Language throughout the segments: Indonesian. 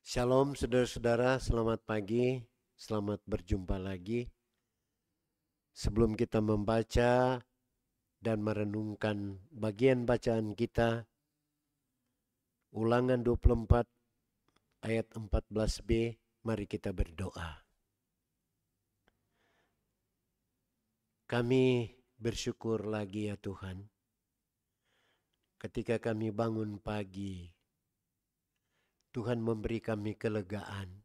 Shalom saudara-saudara, selamat pagi, selamat berjumpa lagi. Sebelum kita membaca dan merenungkan bagian bacaan kita, Ulangan 24 ayat 14b, mari kita berdoa. Kami bersyukur lagi ya Tuhan, ketika kami bangun pagi, Tuhan memberi kami kelegaan,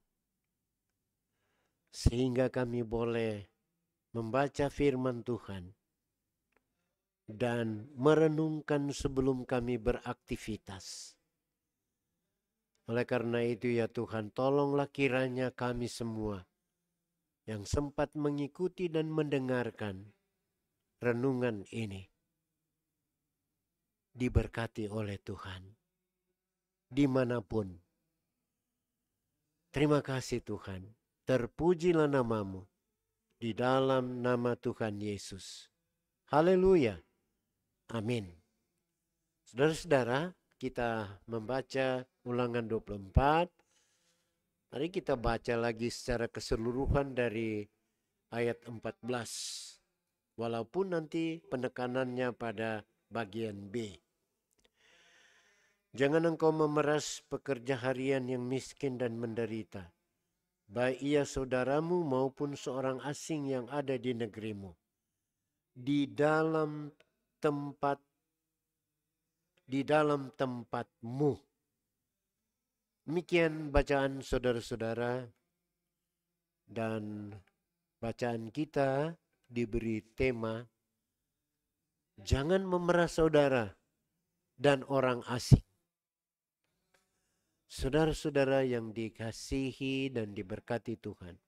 sehingga kami boleh membaca firman Tuhan dan merenungkan sebelum kami beraktivitas. Oleh karena itu ya Tuhan, tolonglah kiranya kami semua yang sempat mengikuti dan mendengarkan renungan ini diberkati oleh Tuhan dimanapun. Terima kasih Tuhan, terpujilah namamu di dalam nama Tuhan Yesus. Haleluya, amin. Saudara-saudara, kita membaca Ulangan 24. Mari kita baca lagi secara keseluruhan dari ayat 14. Walaupun nanti penekanannya pada bagian B. Jangan engkau memeras pekerja harian yang miskin dan menderita, baik ia saudaramu maupun seorang asing yang ada di negerimu, di dalam tempatmu. Demikian bacaan saudara-saudara, dan bacaan kita diberi tema jangan memeras saudara dan orang asing. Saudara-saudara yang dikasihi dan diberkati Tuhan,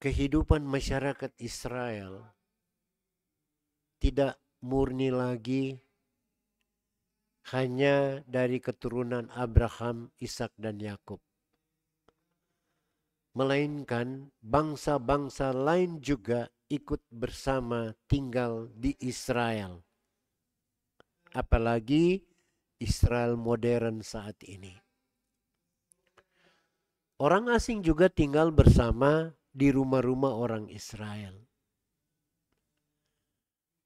kehidupan masyarakat Israel tidak murni lagi hanya dari keturunan Abraham, Ishak dan Yakub, melainkan bangsa-bangsa lain juga ikut bersama tinggal di Israel. Apalagi Israel modern saat ini. Orang asing juga tinggal bersama di rumah-rumah orang Israel.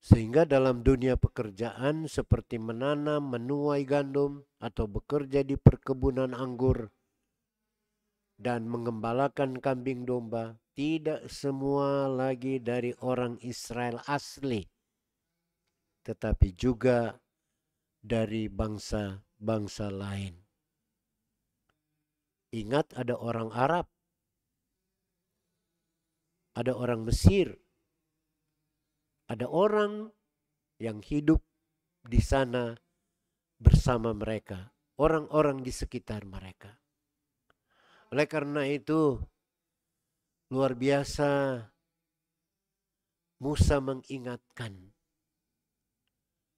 Sehingga dalam dunia pekerjaan seperti menanam, menuai gandum, atau bekerja di perkebunan anggur dan mengembalakan kambing domba, tidak semua lagi dari orang Israel asli, tetapi juga dari bangsa-bangsa lain. Ingat, ada orang Arab, ada orang Mesir, ada orang yang hidup di sana bersama mereka, orang-orang di sekitar mereka. Oleh karena itu, luar biasa Musa mengingatkan,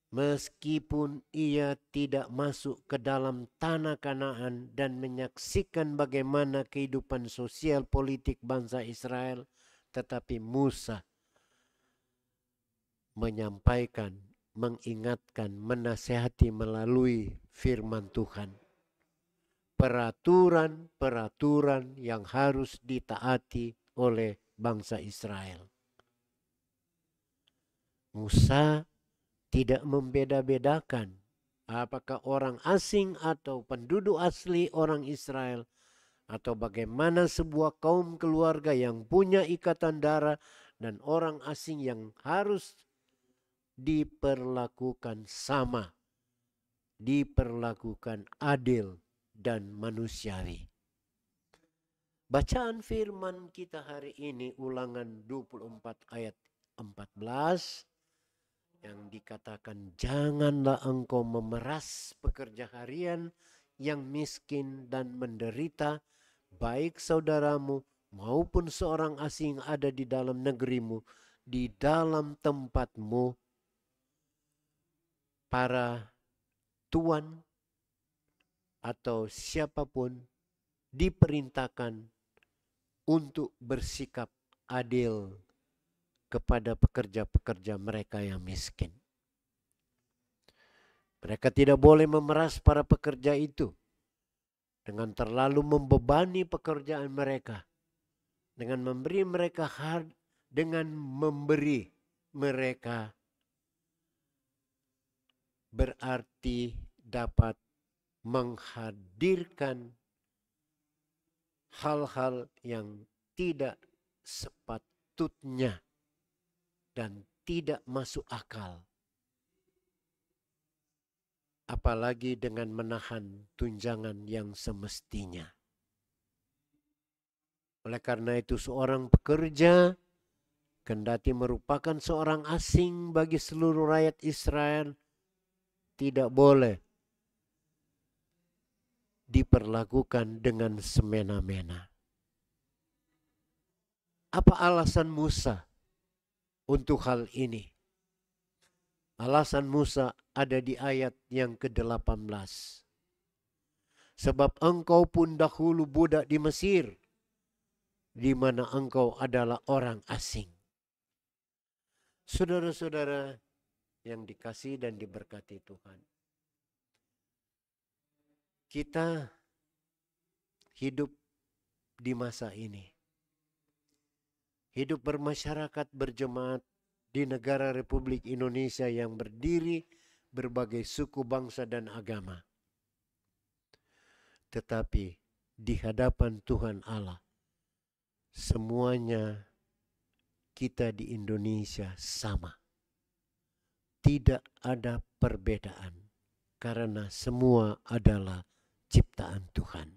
meskipun ia tidak masuk ke dalam tanah Kanaan dan menyaksikan bagaimana kehidupan sosial politik bangsa Israel, tetapi Musa menyampaikan, mengingatkan, menasihati melalui firman Tuhan peraturan-peraturan yang harus ditaati oleh bangsa Israel. Musa tidak membeda-bedakan apakah orang asing atau penduduk asli orang Israel, atau bagaimana sebuah kaum keluarga yang punya ikatan darah dan orang asing yang harus diperlakukan sama, diperlakukan adil dan manusiawi. Bacaan firman kita hari ini Ulangan 24 ayat 14 yang dikatakan, janganlah engkau memeras pekerja harian yang miskin dan menderita, baik saudaramu maupun seorang asing ada di dalam negerimu, di dalam tempatmu. Para tuan atau siapapun diperintahkan untuk bersikap adil kepada pekerja-pekerja mereka yang miskin. Mereka tidak boleh memeras para pekerja itu. dengan terlalu membebani pekerjaan mereka, dengan memberi mereka berarti dapat menghadirkan hal-hal yang tidak sepatutnya dan tidak masuk akal. Apalagi dengan menahan tunjangan yang semestinya. Oleh karena itu seorang pekerja, kendati merupakan seorang asing bagi seluruh rakyat Israel, tidak boleh diperlakukan dengan semena-mena. Apa alasan Musa untuk hal ini? Alasan Musa ada di ayat yang ke-18. Sebab engkau pun dahulu budak di Mesir, di mana engkau adalah orang asing. Saudara-saudara yang dikasihi dan diberkati Tuhan, kita hidup di masa ini, hidup bermasyarakat berjemaat di negara Republik Indonesia yang berdiri berbagai suku, bangsa, dan agama. Tetapi di hadapan Tuhan Allah, semuanya kita di Indonesia sama. Tidak ada perbedaan karena semua adalah ciptaan Tuhan.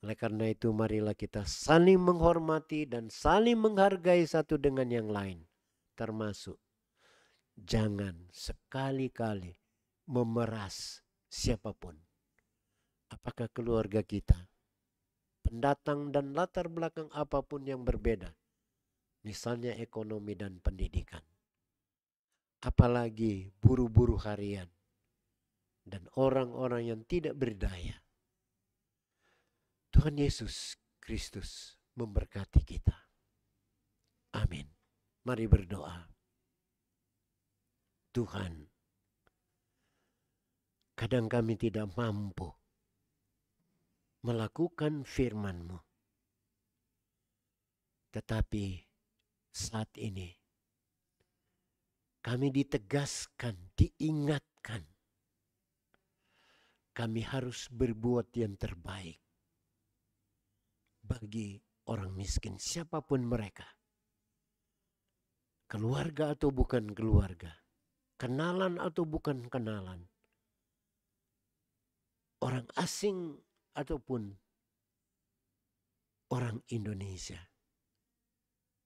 Oleh karena itu marilah kita saling menghormati dan saling menghargai satu dengan yang lain. Termasuk jangan sekali-kali memeras siapapun. Apakah keluarga kita, pendatang dan latar belakang apapun yang berbeda. Misalnya ekonomi dan pendidikan. Apalagi buruh-buruh harian dan orang-orang yang tidak berdaya. Tuhan Yesus Kristus memberkati kita. Amin. Mari berdoa. Tuhan, kadang kami tidak mampu melakukan firman-Mu. Tetapi saat ini kami ditegaskan, diingatkan. Kami harus berbuat yang terbaik bagi orang miskin, siapapun mereka. Keluarga atau bukan keluarga, kenalan atau bukan kenalan, orang asing ataupun orang Indonesia.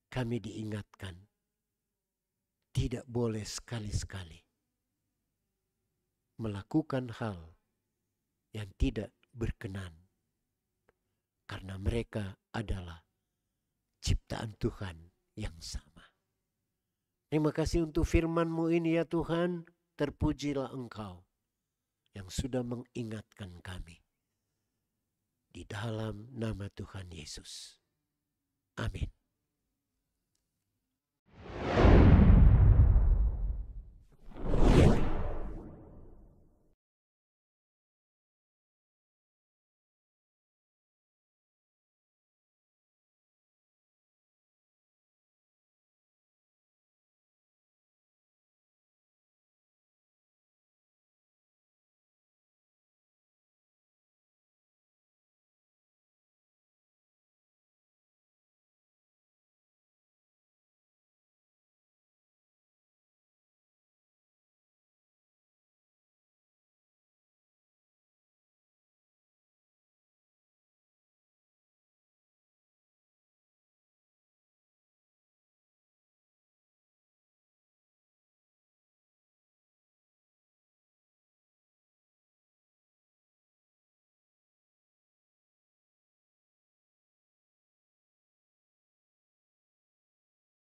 Kami diingatkan, tidak boleh sekali-sekali melakukan hal yang tidak berkenan, karena mereka adalah ciptaan Tuhan yang sama. Terima kasih untuk firman-Mu ini ya Tuhan. Terpujilah Engkau yang sudah mengingatkan kami. Di dalam nama Tuhan Yesus. Amin.